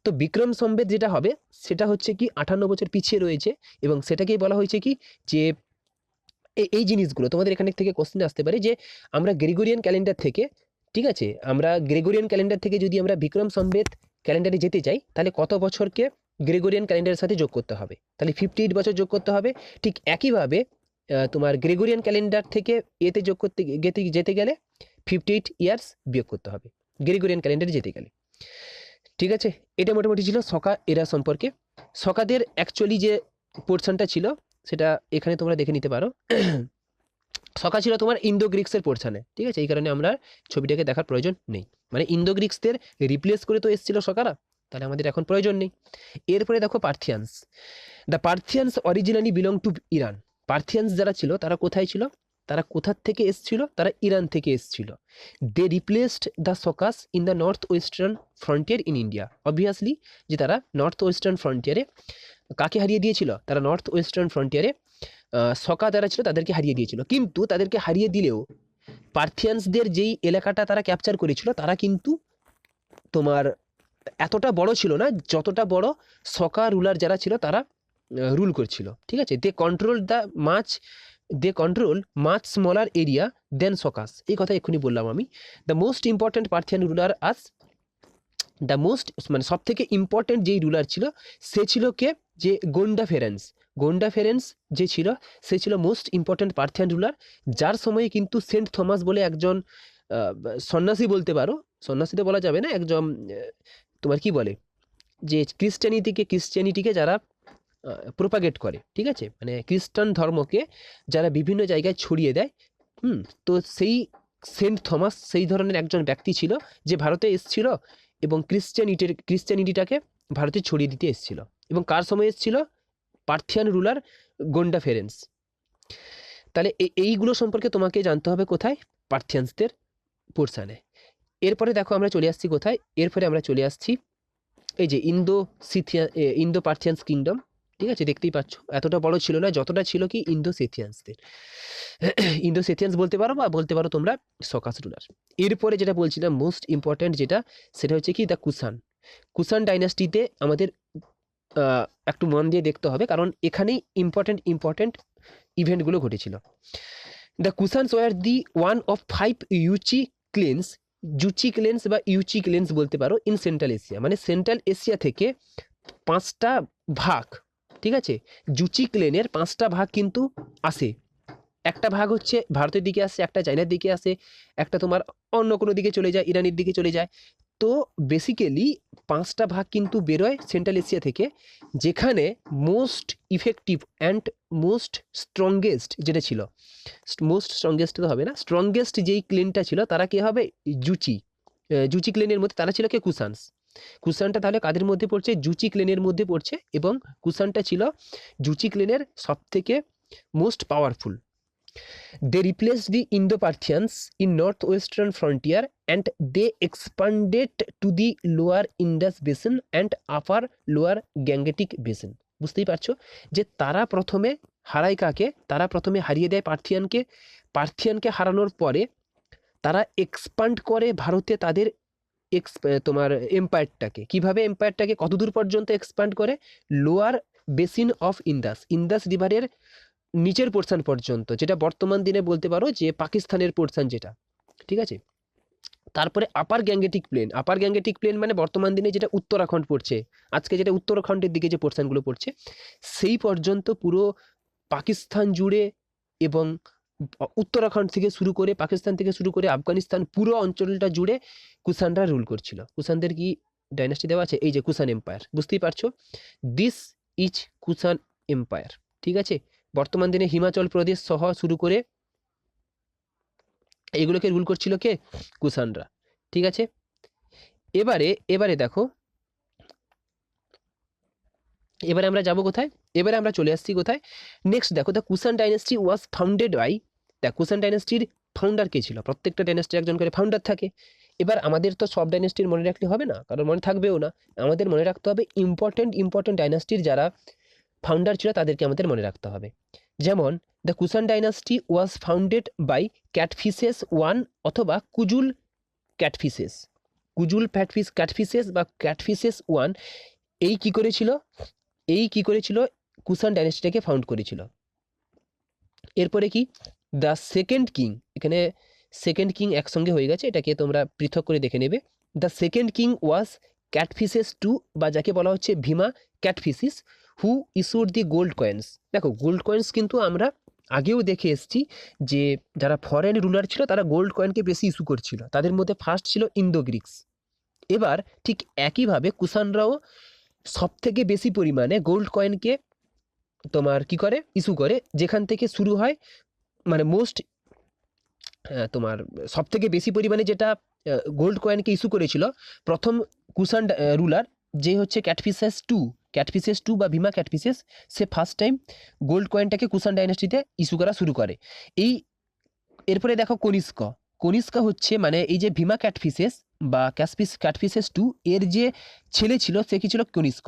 তো বিক্রম সম্বেত যেটা হবে সেটা হচ্ছে কি 58 বছর পিছিয়ে রয়েছে। এবং সেটাকেই বলা হয়েছে কি, যে এই জিনিসগুলো তোমাদের এখানে থেকে কোশ্চেন আসতে পারে যে আমরা গ্রেগরিয়ান ক্যালেন্ডার থেকে, ঠিক আছে, আমরা গ্রেগরিয়ান ক্যালেন্ডার থেকে যদি আমরা বিক্রম সম্বেত ক্যালেন্ডারে যেতে চাই, তাহলে কত বছরকে গ্রেগরিয়ান ক্যালেন্ডারের সাথে যোগ করতে হবে? তাহলে 58 বছর যোগ করতে হবে। ঠিক একইভাবে তোমার গ্রেগরিয়ান ক্যালেন্ডার থেকে এতে যোগ করতে যেতে গেলে 58 ইয়ার্স বিয়োগ করতে হবে গ্রেগরিয়ান ক্যালেন্ডারে যেতে গেলে, ঠিক আছে। এটা মোটামুটি ছিল শকা এরা সম্পর্কে। শকাদের অ্যাকচুয়ালি যে পোর্শনটা ছিল সেটা এখানে তোমরা দেখে নিতে পারো। শকা ছিল তোমার ইন্দো গ্রিক্সের পোর্শনে, ঠিক আছে। এই কারণে আমরা ছবিটাকে দেখার প্রয়োজন নেই, মানে ইন্দো গ্রিক্সদের রিপ্লেস করে তো এসেছিল শকারা, তাহলে আমাদের এখন প্রয়োজন নেই। এরপরে দেখো Parthians. The Parthians originally belong to Iran. Parthians যারা ছিল তারা কোথায় ছিল? তারা কোথার থেকে এসছিল? তারা ইরান থেকে এসছিল। They replaced the Sakas in the north western frontier in India. Obviously যে তারা নর্থ ওয়েস্টার্ন ফ্রন্টিয়ারে কাকে হারিয়ে দিয়েছিল? তারা নর্থ ওয়েস্টার্ন ফ্রন্টিয়ারে সকা যারা ছিল তাদেরকে হারিয়ে দিয়েছিল। কিন্তু তাদেরকে হারিয়ে দিলেও পার্থিয়ানসদের যেই এলাকাটা তারা ক্যাপচার করেছিল তারা কিন্তু তোমার এতটা বড় ছিল না যতটা বড় সকা রুলার যারা ছিল তারা রুল করছিল। ঠিক আছে, দে কন্ট্রোল মাচ স্মলার এরিয়া দেন সকাস। এই কথা এক্ষুনি বললাম আমি। The most important Parthian ruler us the most মানে সব থেকে ইম্পর্ট্যান্ট যেই রুলার ছিল সে ছিল কে? যে গোন্ডাফেরেন্স যে ছিল সে ছিল মোস্ট ইম্পর্ট্যান্ট পার্থিয়ান রুলার, যার সময়ে কিন্তু সেন্ট থমাস বলে একজন সন্ন্যাসী বলতে পারো, সন্ন্যাসী তো বলা যাবে না, একজন তোমার কি বলে যে ক্রিশ্চিয়ানিটিকে যারা প্রোপাগেট করে, ঠিক আছে, মানে খ্রিস্টান ধর্মকে যারা বিভিন্ন জায়গায় ছড়িয়ে দেয়, তো সেই সেন্ট থমাস সেই ধরনের একজন ব্যক্তি ছিল যে ভারতে এসেছিল এবং ক্রিশ্চিয়ানিটিটাকে ভারতে ছড়িয়ে দিতে এসেছিল। এবং কার সময় এসেছিল? Parthian ruler Gondophares. তাহলে এইগুলো সম্পর্কে তোমাকে জানতে হবে কোথায়? পার্থিয়ানসদের পোর্শানে। এরপরে দেখো আমরা চলে আসছি কোথায়? এরপরে আমরা চলে আসছি এই যে ইন্দো পার্থিয়ানস কিংডম। ঠিক আছে, দেখতেই পাচ্ছ এতটা বড় ছিল না যতটা ছিল কি ইন্দো-সেথিয়ানসদের। ইন্দো-সেথিয়ানস বলতে পারো বা বলতে পারো তোমরা সকাস রুলার। এরপরে যেটা বলছিলাম মোস্ট ইম্পর্ট্যান্ট যেটা, সেটা হচ্ছে কি দ্য কুষাণ ডাইনাস্টিতে আমাদের একটু মন দিয়ে দেখতে হবে, কারণ এখানেই ইম্পর্ট্যান্ট ইভেন্টগুলো ঘটেছিল। The Kushans were the one of 5 Yuezhi clans বা ইউচি ক্লেন্স বলতে পারো ইন সেন্ট্রাল এশিয়া। মানে সেন্ট্রাল এশিয়া থেকে 5টা ভাগ, ঠিক আছে, জুচি ক্লেনের 5টা ভাগ কিন্তু আসে। একটা ভাগ হচ্ছে ভারতের দিকে আসে, একটা চায়নার দিকে আসে, একটা তোমার অন্য কোনো দিকে চলে যায়, ইরানের দিকে চলে যায়। তো বেসিক্যালি 5টা ভাগ কিন্তু বেরোয় সেন্ট্রাল এশিয়া থেকে, যেখানে most effective and most strongest যেটা ছিল, মোস্ট স্ট্রংগেস্ট তো হবে না, স্ট্রংগেস্ট যেই ক্লেনটা ছিল তারা কি হবে? জুচি ক্লেনের মধ্যে তারা ছিল কে? কুষাণটা তাহলে কাদের মধ্যে পড়ছে? জুচি ক্লেনের মধ্যে পড়ছে, এবং কুষাণটা ছিল জুচি ক্লেনের সব থেকে most powerful. They replaced the Indo-Parthians in northwestern frontier and they expanded to the lower Indus basin and upper lower Gangetic basin. বুঝতেই পারছো যে তারা প্রথমে হারায় কাকে? তারা প্রথমে হারিয়ে দেয় পার্থিয়ানকে হারানোর পরে তারা এক্সপান্ড করে ভারতে তাদের তোমার এম্পায়ারটাকে। কিভাবে এম্পায়ারটাকে কতদূর পর্যন্ত এক্সপান্ড করে? লোয়ার বেসিন অফ ইন্দাস রিভারের নিচের পোর্শন পর্যন্ত, যেটা বর্তমান দিনে বলতে পারো যে পাকিস্তানের পোর্শন যেটা, ঠিক আছে। তারপরে আপার গ্যাঙ্গেটিক প্লেন মানে বর্তমান দিনে যেটা উত্তরাখণ্ড পড়ছে, আজকে যেটা উত্তরাখণ্ডের দিকে যে পোর্শনগুলো পড়ছে সেই পর্যন্ত পুরো পাকিস্তান জুড়ে এবং উত্তরাখণ্ড থেকে শুরু করে পাকিস্তান থেকে শুরু করে আফগানিস্তান পুরো অঞ্চলটা জুড়ে কুষাণরা রুল করছিল। কুষাণদের কি ডাইনাস্টি দেওয়া আছে? এই যে কুষাণ এম্পায়ার, বুঝতেই পারছো, দিস ইজ কুষাণ এম্পায়ার, ঠিক আছে। বর্তমান দিনে হিমাচল প্রদেশ সহ শুরু করে এগুলোকে রুল করছিল কে? কুষাণরা, ঠিক আছে। এবারে দেখো, এবারে আমরা যাব কোথায়? এবারে আমরা চলে আসছি কোথায়? নেক্সট দেখো, the Kushan dynasty was founded by, the Kushan ডাইনাস্টির ফাউন্ডার কে ছিল? প্রত্যেকটা ডাইনাস্টির একজন করে ফাউন্ডার থাকে। এবার আমাদের তো সব ডাইনাস্টির মনে রাখলে হবে না, কারণ মনে থাকবেও না, আমাদের মনে রাখতে হবে ইম্পর্টেন্ট ডাইনাস্টির যারা ফাউন্ডার ছিল তাদেরকে আমাদের মনে রাখতে হবে। যেমন the Kushan dynasty was founded by Kadphises 1 অথবা কুজুল ক্যাটফিসেস বা ক্যাটফিসেস 1 এই কি করেছিল? কুষাণ ডাইনাস্টিটাকে ফাউন্ড করেছিল। এরপরে কি? দ্য সেকেন্ড কিং, এখানে সেকেন্ড কিং একসঙ্গে হয়ে গেছে, এটাকে তোমরা পৃথক করে দেখে নেবে। দ্য সেকেন্ড কিং ওয়াজ ক্যাটফিসেস 2 বা যাকে বলা হচ্ছে ভীমা ক্যাটফিসিস, হু ইস্যুড দি গোল্ড কয়েন্স। দেখো গোল্ড কয়েন্স কিন্তু আমরা আগেও দেখে এসেছি যে যারা ফরেন রুলার ছিল তারা গোল্ড কয়েনকে বেশি ইস্যু করছিল, তাদের মধ্যে ফার্স্ট ছিল ইন্দো গ্রিক্স। এবার ঠিক একইভাবে কুষাণরাও সব থেকে বেশি পরিমাণে গোল্ড কয়েনকে তোমার কি করে? ইস্যু করে, যেখান থেকে শুরু হয় মানে তোমার সব থেকে বেশি পরিমাণে যেটা গোল্ড কয়েনকে ইস্যু করেছিল প্রথম কুষাণ রুলার যে হচ্ছে ক্যাটফিসেস 2, ক্যাটফিসেস টু বা ভীমা ক্যাটফিসেস সে ফার্স্ট টাইম গোল্ড কয়েনটাকে কুষাণ ডাইনাস্টিতে ইস্যু করা শুরু করে। এই এরপরে দেখো কনিষ্ক। কনিষ্কা হচ্ছে মানে এই যে ভীমা ক্যাটফিসেস বা ক্যাটফিসেস টু এর যে ছেলে ছিল সে কি ছিল কনিষ্ক।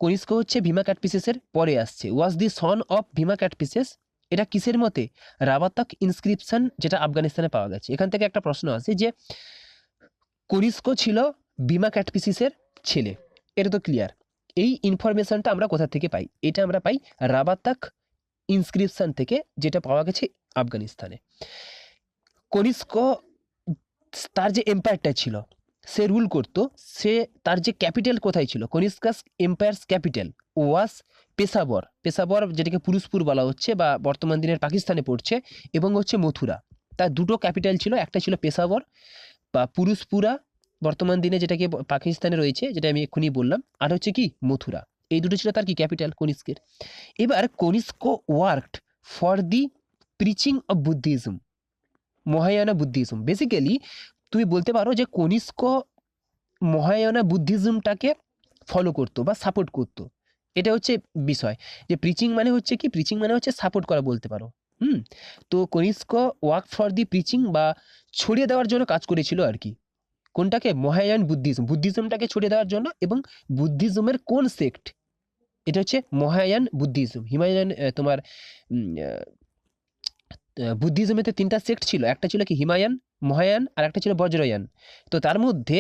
কনিষ্ক হচ্ছে ভীমা ক্যাটফিসেসের পরে আসছে। ওয়াজ দি সন অফ ভীমা ক্যাটফিসেস, এটা কিসের মতে? রাবাতাক ইনস্ক্রিপশন, যেটা আফগানিস্তানে পাওয়া গেছে। এখান থেকে একটা প্রশ্ন আছে যে কনিষ্ক ছিল ভীমা ক্যাটফিসেসের ছেলে, এটা তো ক্লিয়ার। এই ইনফরমেশনটা আমরা কোথা থেকে পাই? এটা আমরা পাই রাবাতাক ইনস্ক্রিপশন থেকে, যেটা পাওয়া গেছে আফগানিস্তানে। কনিষ্ক তার যে এম্পায়ারটা ছিল সে রুল করতো, সে তার যে ক্যাপিটাল কোথায় ছিল? কনিষ্কাস এম্পায়ার্স ক্যাপিটাল ওয়াস পেশাবর। পেশাবর যেটাকে পুরুষপুর বলা হচ্ছে বা বর্তমান দিনের পাকিস্তানে পড়ছে, এবং হচ্ছে মথুরা। তার দুটো ক্যাপিটাল ছিল, একটা ছিল পেশাবর বা পুরুষপুরা বর্তমান দিনে যেটাকে পাকিস্তানে রয়েছে, যেটা আমি এক্ষুনি বললাম, আর হচ্ছে কি মথুরা। এই দুটো ছিল তার কি ক্যাপিটাল কনিষ্কের। এবার Kanishka worked for the preaching of Buddhism, Mahayana Buddhism. Basically তুমি বলতে পারো যে কনিষ্ক মহায়ানা বুদ্ধিজমটাকে ফলো করতো বা সাপোর্ট করতো। এটা হচ্ছে বিষয়, যে প্রিচিং মানে হচ্ছে কি, প্রিচিং মানে হচ্ছে সাপোর্ট করা বলতে পারো। তো Kanishka work for the preaching বা ছড়িয়ে দেওয়ার জন্য কাজ করেছিল আর কি। কোনটাকে? মহায়ান বুদ্ধিজম, বুদ্ধিজমটাকে ছড়িয়ে দেওয়ার জন্য। এবং বুদ্ধিজমের কোন সেক্ট? এটা হচ্ছে মহায়ান বুদ্ধিজম। হিমালয়ান তোমার বুদ্ধিজমেতে তিনটা সেক্ট ছিল, একটা ছিল কি হিমায়ান, মহায়ান, আর একটা ছিল বজ্রয়ান। তো তার মধ্যে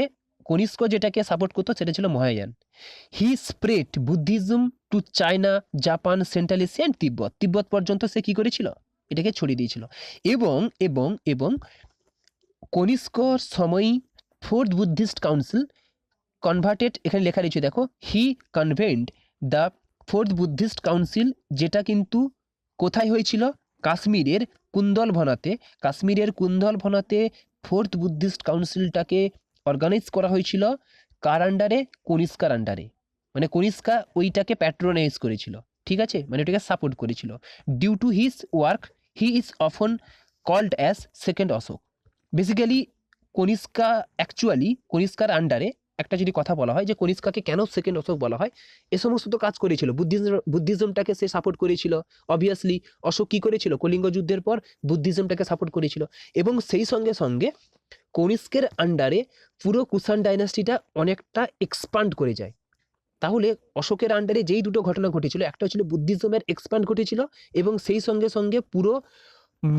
কনিষ্ক যেটাকে সাপোর্ট করতো সেটা ছিল Mahayana. He spread Buddhism to China, Japan, Central Asia and Tibet. তিব্বত পর্যন্ত সে কি করেছিল? এটাকে ছড়িয়ে দিয়েছিল। এবং এবং এবং কনিষ্কর সময়ই ফোর্থ বুদ্ধিস্ট কাউন্সিল কনভার্টেড, এখানে লেখা রয়েছে দেখো, he convened the fourth Buddhist council, যেটা কিন্তু কোথায় হয়েছিল? কাশ্মীরের কুন্দলভনাতে। কাশ্মীরের কুন্দলভনাতে ফোর্থ বুদ্ধিস্ট কাউন্সিলটাকে অর্গানাইজ করা হয়েছিল কার আন্ডারে? কনিষ্কার আন্ডারে। মানে কনিষ্কা ওইটাকে প্যাট্রোনাইজ করেছিল, ঠিক আছে, মানে ওটাকে সাপোর্ট করেছিল। Due to his work he is often called as second Ashoka. Basically Kanishka actually কনিষ্কার আন্ডারে একটা যদি কথা বলা হয় যে কনিষ্কাকে কেন সেকেন্ড অশোক বলা হয়, এ সমস্ত তো কাজ করেছিল, বুদ্ধিজমটাকে সে সাপোর্ট করেছিল। অবভিয়াসলি অশোক কি করেছিল? কলিঙ্গ যুদ্ধের পর বুদ্ধিজমটাকে সাপোর্ট করেছিল। এবং সেই সঙ্গে সঙ্গে কনিষ্কের আন্ডারে পুরো কুষাণ ডাইনাস্টিটা অনেকটা এক্সপান্ড করে যায়। তাহলে অশোকের আন্ডারে যেই দুটো ঘটনা ঘটেছিল, একটা হচ্ছিল বুদ্ধিজমের এক্সপান্ড ঘটেছিল, এবং সেই সঙ্গে সঙ্গে পুরো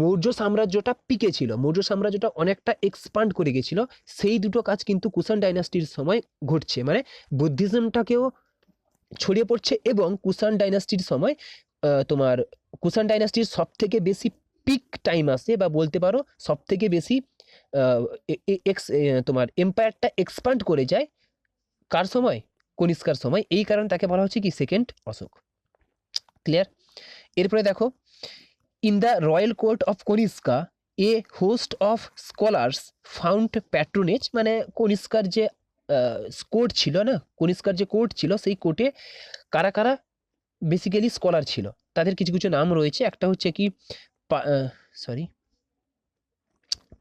মৌর্য সাম্রাজ্যটা পিকে ছিল, মৌর্য সাম্রাজ্যটা অনেকটা এক্সপান্ড করে গেছিল। সেই দুটো কাজ কিন্তু কুষাণ ডাইনাস্টির সময় ঘটছে, মানে বুদ্ধিজমটাকেও ছড়িয়ে পড়ছে, এবং কুষাণ ডাইনাস্টির সময় তোমার কুষাণ ডাইনাস্টির সব থেকে বেশি পিক টাইম আসে, বা বলতে পারো সব থেকে বেশি তোমার এম্পায়ারটা এক্সপান্ড করে যায় কার সময়? কনিষ্কার সময়। এই কারণে তাকে বলা হচ্ছে কি সেকেন্ড অশোক। ক্লিয়ার? এরপরে দেখো, in the royal court of Kanishka a host of scholars found patronage, মানে কনিষ্কার যে কোর্ট ছিল না, কনিষ্কার যে কোর্ট ছিল, সেই কোর্টে কারা কারা বেসিক্যালি স্কলার ছিল তাদের কিছু কিছু নাম রয়েছে। একটা হচ্ছে কি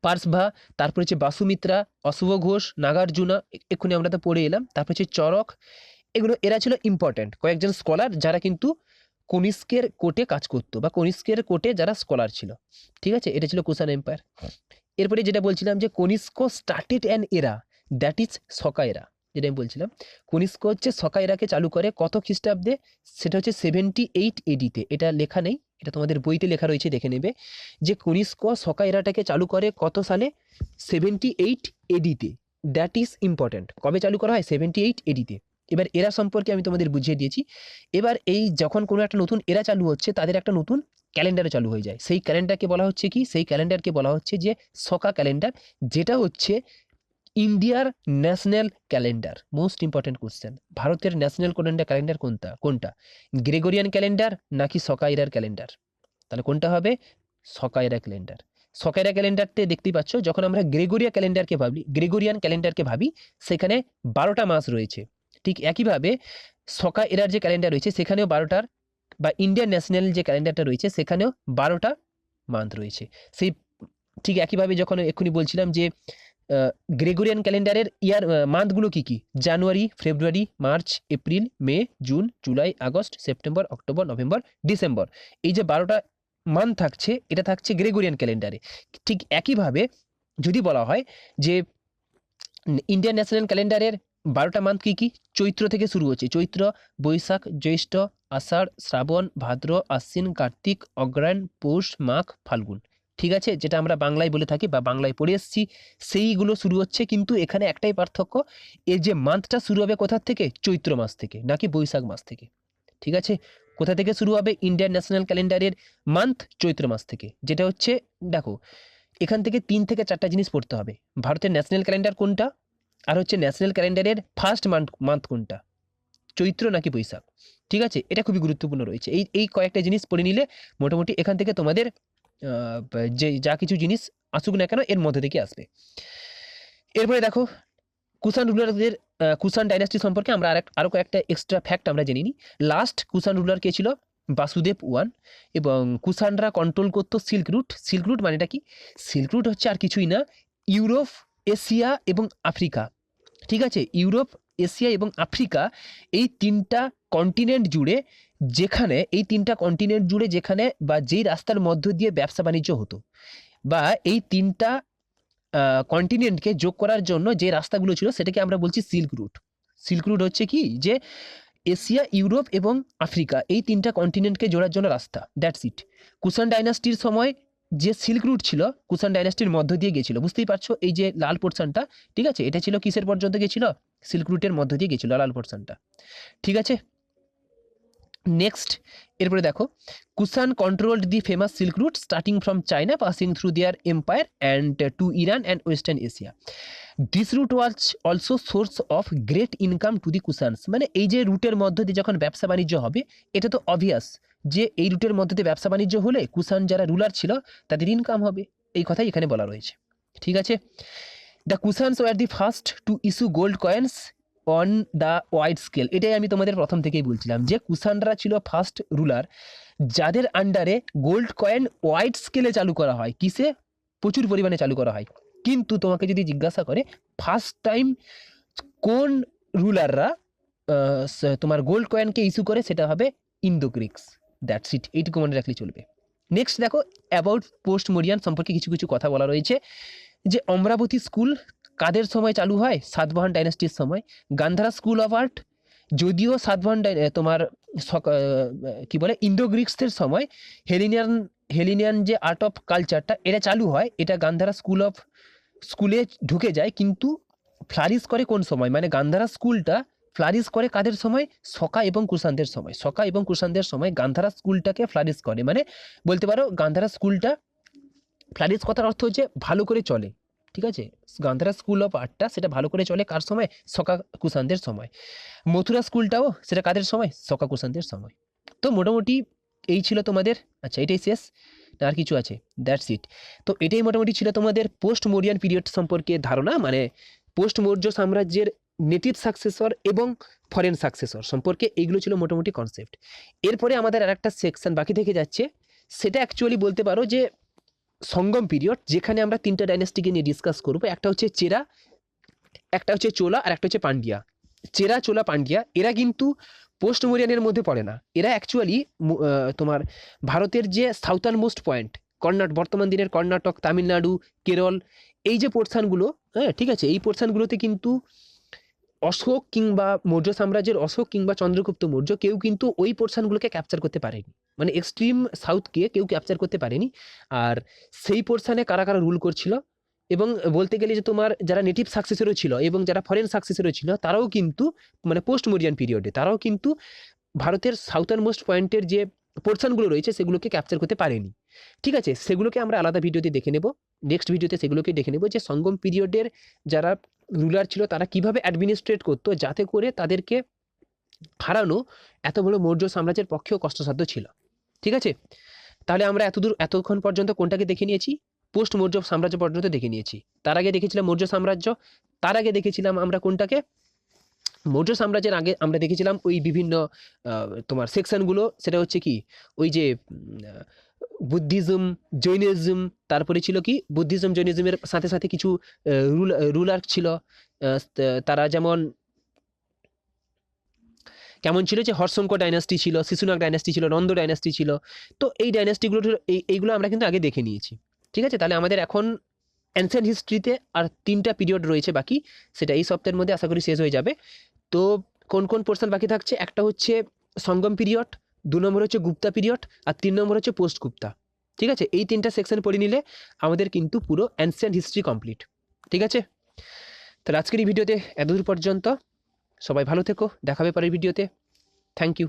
পার্সভা, তারপর হচ্ছে বাসুমিত্রা, অশুভ ঘোষ, নাগার্জুনা, এক্ষুনি আমরা তো পড়ে এলাম। তারপর হচ্ছে চরক। এরা ছিল ইম্পর্টেন্ট কয়েকজন স্কলার যারা কিন্তু কনিষ্কের কোর্টে কাজ করতো, বা কনিষ্কের কোর্টে যারা স্কলার ছিল, ঠিক আছে। এটা ছিল কুষাণ এম্পায়ার। এরপরে যেটা বলছিলাম যে Kanishka started an era that is Shaka era, যেটা আমি বলছিলাম, কনিষ্ক হচ্ছে শকা এরাকে চালু করে কত খ্রিস্টাব্দে? সেটা হচ্ছে 78 এডিতে। এটা লেখা নেই, এটা তোমাদের বইতে লেখা রয়েছে, দেখে নেবে যে কনিষ্ক শকা এরাটাকে চালু করে কত সালে? 78 এডিতে। That is important. কবে চালু করা হয়? 78 এডিতে। এবার এরা সম্পর্কে আমি তোমাদের বুঝিয়ে দিয়েছি। এবার এই যখন কোনো একটা নতুন এরা চালু হচ্ছে, তাদের একটা নতুন ক্যালেন্ডারও চালু হয়ে যায়। সেই ক্যালেন্ডারকে বলা হচ্ছে কি? সেই ক্যালেন্ডারকে বলা হচ্ছে যে শকা ক্যালেন্ডার, যেটা হচ্ছে ইন্ডিয়ার national calendar. Most important question, ভারতের ন্যাশনাল ক্যালেন্ডার কোনটা? গ্রেগরিয়ান ক্যালেন্ডার নাকি শকা এরার ক্যালেন্ডার? তাহলে কোনটা হবে? শকা এরা ক্যালেন্ডার। শকা এরা ক্যালেন্ডারতে দেখতেই পাচ্ছ, যখন আমরা গ্রেগরিয়ান ক্যালেন্ডারকে ভাবি, সেখানে 12টা মাস রয়েছে। ঠিক একইভাবে শকা এরার যে ক্যালেন্ডার রয়েছে সেখানেও 12টার, বা ইন্ডিয়ান ন্যাশনাল যে ক্যালেন্ডারটা রয়েছে সেখানেও 12টা মান্থ রয়েছে। সেই ঠিক একইভাবে যখন এক্ষুনি বলছিলাম যে গ্রেগরিয়ান ক্যালেন্ডারের মান্থগুলো কি কি? January, February, March, April, May, June, July, August, September, October, November, December. এই যে 12টা মান্থ থাকছে, এটা থাকছে গ্রেগরিয়ান ক্যালেন্ডারে। ঠিক একইভাবে যদি বলা হয় যে ইন্ডিয়ান ন্যাশনাল ক্যালেন্ডারের 12টা মান্থ কি কি? চৈত্র থেকে শুরু হচ্ছে, চৈত্র, বৈশাখ, জ্যৈষ্ঠ, আষাঢ়, শ্রাবণ, ভাদ্র, আশ্বিন, কার্তিক, অগ্রহায়ণ, পৌষ, মাঘ, ফাল্গুন। ঠিক আছে, যেটা আমরা বাংলায় বলে থাকি বা বাংলায় পড়ে এসেছি সেইগুলো শুরু হচ্ছে, কিন্তু এখানে একটাই পার্থক্য, এর যে মান্থটা শুরু হবে কোথা থেকে? চৈত্র মাস থেকে, নাকি বৈশাখ মাস থেকে। ঠিক আছে, কোথা থেকে শুরু হবে ইন্ডিয়ান ন্যাশনাল ক্যালেন্ডারের মান্থ? চৈত্র মাস থেকে। যেটা হচ্ছে, দেখো এখান থেকে 3 থেকে 4টা জিনিস পড়তে হবে। ভারতের ন্যাশনাল ক্যালেন্ডার কোনটা, আর হচ্ছে ন্যাশনাল ক্যালেন্ডারের ফার্স্ট মান্থ কোনটা, চৈত্র নাকি বৈশাখ। ঠিক আছে, এটা খুবই গুরুত্বপূর্ণ রয়েছে। এই কয়েকটা জিনিস পড়ে নিলে মোটামুটি এখান থেকে তোমাদের যে যা কিছু জিনিস আসুক না কেন এর মধ্যে থেকে আসবে। এরপরে দেখো কুষাণ রুলারদের, কুষাণ ডাইনাস্টি সম্পর্কে আমরা আরো কয়েকটা এক্সট্রা ফ্যাক্ট আমরা জেনে নিই। লাস্ট কুষাণ রুলার কে ছিল? বাসুদেব ওয়ান। এবং কুষাণরা কন্ট্রোল করতো সিল্ক রুট। সিল্ক রুট মানেটা কি? সিল্ক রুট হচ্ছে আর কিছুই না, ইউরোপ, এশিয়া এবং আফ্রিকা। ঠিক আছে, ইউরোপ, এশিয়া এবং আফ্রিকা, এই 3টা কন্টিনেন্ট জুড়ে, যেখানে এই 3টা কন্টিনেন্ট জুড়ে যেখানে বা যেই রাস্তার মধ্য দিয়ে ব্যবসা বাণিজ্য হতো, বা এই 3টা কন্টিনেন্টকে যোগ করার জন্য যে রাস্তাগুলো ছিল সেটাকে আমরা বলছি সিল্ক রুট। সিল্ক রুট হচ্ছে কি, যে এশিয়া, ইউরোপ এবং আফ্রিকা, এই 3টা কন্টিনেন্টকে জোড়ার জন্য রাস্তা। That's it. কুষাণ ডাইনাস্টির সময় যে সিল্ক রুট ছিল কুষাণ ডাইনাস্টির মধ্য দিয়ে গেছিল, বুঝতেই পারছো এই যে লাল পোর্শনটা, ঠিক আছে, এটা ছিল কিসের পর্যন্ত গেছিল? সিল্ক রুটের মধ্য দিয়ে গেছিল লাল পোর্শনটা। ঠিক আছে, নেক্সট এরপরে দেখো, Kushan controlled the famous silk route starting from China passing through their empire and to Iran and western Asia. This route was also source of great income to the Kushans. মানে এই যে রুটের মধ্য দিয়ে যখন ব্যবসা বাণিজ্য হবে, এটা তো অবভিয়াস যে এই রুটের মধ্যে দিয়ে ব্যবসা বাণিজ্য হলে কুষাণ যারা রুলার ছিল তাদের ইনকাম হবে, এই কথাই এখানে বলা রয়েছে। ঠিক আছে, the Kushans were the first to issue gold coins on the wide scale. এটাই আমি তোমাদের প্রথম থেকেই বলছিলাম যে কুষাণরা ছিল ফার্স্ট রুলার যাদের আন্ডারে গোল্ড কয়েন ওয়াইড স্কেলে চালু করা হয়। কিসে? প্রচুর পরিমাণে চালু করা হয়। কিন্তু তোমাকে যদি জিজ্ঞাসা করে ফার্স্ট টাইম কোন রুলাররা তোমার গোল্ড কয়েনকে ইস্যু করে, সেটা হবে ইন্দো গ্রিক্স। দ্যাটস ইট, এইটুকু মনে রাখলে চলবে। নেক্সট দেখো, অ্যাবাউট পোস্ট মরিয়ান সম্পর্কে কিছু কিছু কথা বলা রয়েছে, যে অমরাবতী স্কুল কাদের সময় চালু হয়? সাতবাহন ডাইনাস্টির সময়। গান্ধারা স্কুল অফ আর্ট, যদিও সাতবাহন তোমার কি বলে ইন্দো গ্রিক্সদের সময় হেলিনিয়ান যে আর্ট অফ কালচারটা এটা চালু হয়, এটা গান্ধারা স্কুলে ঢুকে যায়, কিন্তু ফ্লারিশ করে কোন সময়? মানে গান্ধারা স্কুলটা ফ্লারিশ করে কাদের সময়? সকা এবং কুষাণদের সময়। সকা এবং কুষাণদের সময় গান্ধারা স্কুলটাকে ফ্লারিশ করে, মানে বলতে পারো গান্ধারা স্কুলটা ফ্লারিশ কথার অর্থ হচ্ছে ভালো করে চলে। ঠিক আছে, গান্ধারা স্কুল অফ আর্টটা সেটা ভালো করে চলে কার সময়? সকা কুষাণদের সময়। মথুরা স্কুলটাও সেটা কাদের সময়? সকা কুষাণদের সময়। তো মোটামুটি এই ছিল তোমাদের, আচ্ছা এটাই শেষ না আর কিছু আছে? That's it. তো এটাই মোটামুটি ছিল তোমাদের পোস্ট মৌর্যান পিরিয়ড সম্পর্কে ধারণা, মানে পোস্ট মৌর্য সাম্রাজ্যের নেটিভ সাকসেসর এবং ফরেন সাকসেসর সম্পর্কে এইগুলো ছিল মোটামুটি কনসেপ্ট। এরপরে আমাদের আর একটা সেকশন বাকি থেকে যাচ্ছে, সেটা অ্যাকচুয়ালি বলতে পারো যে সঙ্গম পিরিয়ড, যেখানে আমরা 3টা ডাইনাস্টিকে নিয়ে ডিসকাস করবো। একটা হচ্ছে চেরা, একটা হচ্ছে চোলা, আর একটা হচ্ছে পান্ডিয়া। চেরা, চোলা, পান্ডিয়া এরা কিন্তু পোস্ট মৌর্যানের মধ্যে পড়ে না। এরা অ্যাকচুয়ালি তোমার ভারতের যে সাউথার্ন মোস্ট পয়েন্ট, বর্তমান দিনের কর্ণাটক, তামিলনাড়ু, কেরল, এই যে পোর্শনগুলো, হ্যাঁ ঠিক আছে, এই পোর্শনগুলোতে কিন্তু অশোক কিংবা মৌর্য সাম্রাজ্যের অশোক কিংবা চন্দ্রগুপ্ত মৌর্য কেউ কিন্তু ওই পোর্শনগুলোকে ক্যাপচার করতে পারেনি, মানে এক্সট্রিম সাউথকে কেউ ক্যাপচার করতে পারেনি। আর সেই পোর্শনে কারা কারা রুল করছিল, এবং বলতে গেলে যে তোমার যারা নেটিভ সাকসেসরও ছিল এবং যারা ফরেন সাকসেসরও ছিল, তারাও কিন্তু মানে পোস্ট মৌর্যান পিরিয়ডে তারাও কিন্তু ভারতের সাউথার্ন মোস্ট পয়েন্টের যে পোর্শনগুলো রয়েছে সেগুলোকে ক্যাপচার করতে পারেনি। ঠিক আছে, সেগুলোকে আমরা আলাদা ভিডিওতে দেখে নেব, নেক্সট ভিডিওতে সেগুলোকে দেখে নেব যে সঙ্গম পিরিয়ডের যারা রুলার ছিল তারা কিভাবে অ্যাডমিনিস্ট্রেট করতো, যাতে করে তাদেরকে হারানো এত বড় মৌর্য সাম্রাজ্যের পক্ষেও কষ্টসাধ্য ছিল। ঠিক আছে, তাহলে আমরা এতক্ষণ পর্যন্ত কোনটাকে দেখে নিয়েছি? পোস্ট মৌর্য সাম্রাজ্য পর্যন্ত দেখে নিয়েছি। তার আগে দেখেছিলাম মৌর্য সাম্রাজ্য, তার আগে দেখেছিলাম আমরা কোনটাকে? মৌর্য সাম্রাজ্যের আগে আমরা দেখেছিলাম ওই বিভিন্ন তোমার সেকশনগুলো, সেটা হচ্ছে কি ওই যে বুদ্ধিজম, জৈনিজম, তারপরে ছিল কি বুদ্ধিজম জৈনিজমের সাথে সাথে কিছু রুলার ছিল। তারা যেমন কেমন ছিল যে হর্ষঙ্ক ডাইনাস্টি ছিল, শিশুনাগ ডাইনাস্টি ছিল, নন্দ ডাইনাস্টি ছিল। তো এই ডাইনাস্টিগুলো এইগুলো আমরা কিন্তু আগে দেখে নিয়েছি। ঠিক আছে, তাহলে আমাদের এখন অ্যানসিয়েন্ট হিস্ট্রিতে আর 3টা পিরিয়ড রয়েছে বাকি, সেটা এই সপ্তাহের মধ্যে আশা করি শেষ হয়ে যাবে। তো কোন কোন পোর্শন বাকি থাকছে? একটা হচ্ছে সঙ্গম পিরিয়ড, 2 নম্বর হচ্ছে গুপ্তা পিরিয়ড, আর 3 নম্বর হচ্ছে পোস্ট গুপ্তা। ঠিক আছে, এই 3টা সেকশন পড়ে নিলে আমাদের কিন্তু পুরো অ্যানসিয়েন্ট হিস্ট্রি কমপ্লিট। ঠিক আছে, তাহলে আজকের এই ভিডিওতে এতদূর পর্যন্ত। সবাই ভালো থেকো, দেখা হবে পরের ভিডিওতে। Thank you.